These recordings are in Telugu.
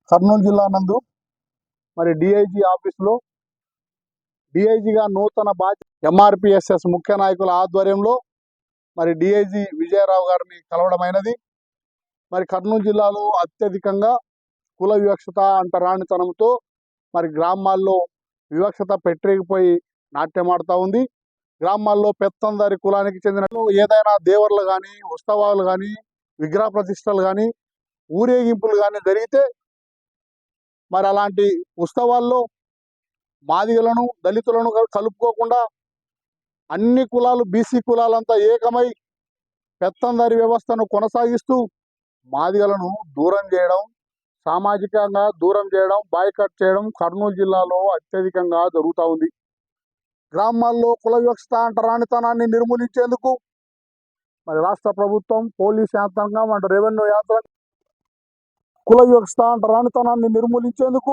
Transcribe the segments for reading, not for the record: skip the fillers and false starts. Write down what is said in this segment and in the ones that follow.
కర్నూలు జిల్లా నందు మరి డిఐజీ ఆఫీసులో డిఐజీగా నూతన బాధ్యత ఎంఆర్పిఎస్ఎస్ ముఖ్య నాయకుల ఆధ్వర్యంలో మరి డిఐజీ విజయరావు గారిని కలవడమైనది. మరి కర్నూలు జిల్లాలో అత్యధికంగా కుల వివక్షత అంటరానితనంతో మరి గ్రామాల్లో వివక్షత పెట్టేకపోయి నాట్యమాడుతూ ఉంది. గ్రామాల్లో పెత్తందారి కులానికి చెందిన ఏదైనా దేవర్లు కానీ, ఉత్సవాలు కానీ, విగ్రహ ప్రతిష్టలు కానీ, ఊరేగింపులు కానీ జరిగితే మరి అలాంటి ఉత్సవాల్లో మాదిగలను, దళితులను కలుపుకోకుండా అన్ని కులాలు, బీసీ కులాలంతా ఏకమై పెత్తందారి వ్యవస్థను కొనసాగిస్తూ మాదిగలను దూరం చేయడం, సామాజికంగా దూరం చేయడం, బాయ్కట్ చేయడం కర్నూలు జిల్లాలో అత్యధికంగా జరుగుతూ ఉంది. గ్రామాల్లో కుల వివక్షత అంటరానితనాన్ని నిర్మూలించేందుకు మరి రాష్ట్ర ప్రభుత్వం, పోలీస్ యంత్రాంగం అండ్ రెవెన్యూ యంత్రాంగం కుల వివక్షత అంటరానితనాన్ని నిర్మూలించేందుకు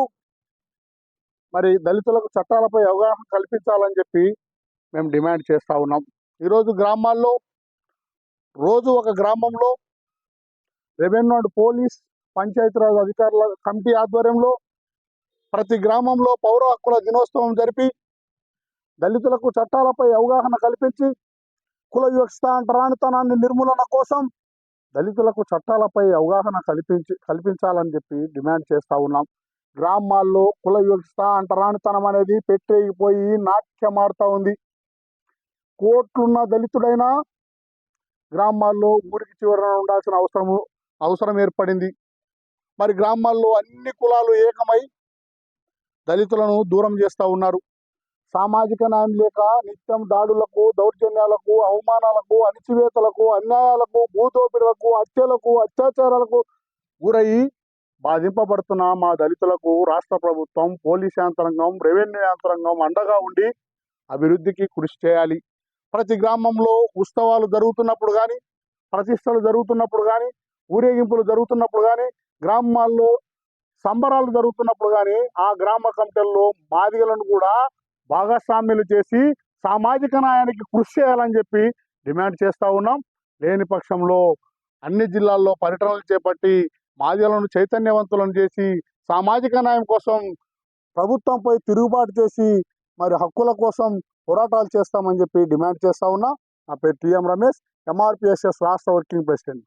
మరి దళితులకు చట్టాలపై అవగాహన కల్పించాలని చెప్పి మేము డిమాండ్ చేస్తూ ఉన్నాం. ఈరోజు గ్రామాల్లో రోజు ఒక గ్రామంలో రెవెన్యూ అండ్ పోలీస్, పంచాయతీరాజ్ అధికారుల కమిటీ ఆధ్వర్యంలో ప్రతి గ్రామంలో పౌర హక్కుల దినోత్సవం జరిపి దళితులకు చట్టాలపై అవగాహన కల్పించి కుల వివక్షత అంటరానితనాన్ని నిర్మూలన కోసం దళితులకు చట్టాలపై అవగాహన కల్పించాలని చెప్పి డిమాండ్ చేస్తూ ఉన్నాం. గ్రామాల్లో కుల వివక్షత అంటరానితనం అనేది పెట్టేగిపోయి నాట్యమాడుతూ ఉంది. కోట్లున్న దళితుడైనా గ్రామాల్లో ఊరికి చివరన ఉండాల్సిన అవసరం ఏర్పడింది. మరి గ్రామాల్లో అన్ని కులాలు ఏకమై దళితులను దూరం చేస్తూ ఉన్నారు. సామాజిక న్యాయం లేక నిత్యం దాడులకు, దౌర్జన్యాలకు, అవమానాలకు, అణిచివేతలకు, అన్యాయాలకు, భూదోపిడులకు, హత్యలకు, అత్యాచారాలకు గురయ్యి బాధింపబడుతున్న మా దళితులకు రాష్ట్ర ప్రభుత్వం, పోలీస్ యంత్రాంగం, రెవెన్యూ యంత్రాంగం అండగా ఉండి అభివృద్ధికి కృషి చేయాలి. ప్రతి గ్రామంలో ఉత్సవాలు జరుగుతున్నప్పుడు కానీ, ప్రతిష్టలు జరుగుతున్నప్పుడు కానీ, ఊరేగింపులు జరుగుతున్నప్పుడు కానీ, గ్రామాల్లో సంబరాలు జరుగుతున్నప్పుడు కానీ ఆ గ్రామ కమిటీల్లో మాదిగలను కూడా భాగస్వామ్యులు చేసి సామాజిక న్యాయానికి కృషి చేయాలని చెప్పి డిమాండ్ చేస్తూ ఉన్నాం. లేని పక్షంలో అన్ని జిల్లాల్లో పర్యటనలు చేపట్టి మాదిగలను చైతన్యవంతులను చేసి సామాజిక న్యాయం కోసం ప్రభుత్వంపై తిరుగుబాటు చేసి మరి హక్కుల కోసం పోరాటాలు చేస్తామని చెప్పి డిమాండ్ చేస్తూ ఉన్నా. నా పేరు టిఎం రమేష్, ఎంఆర్పిఎస్ఎస్ రాష్ట్ర వర్కింగ్ ప్రెసిడెంట్.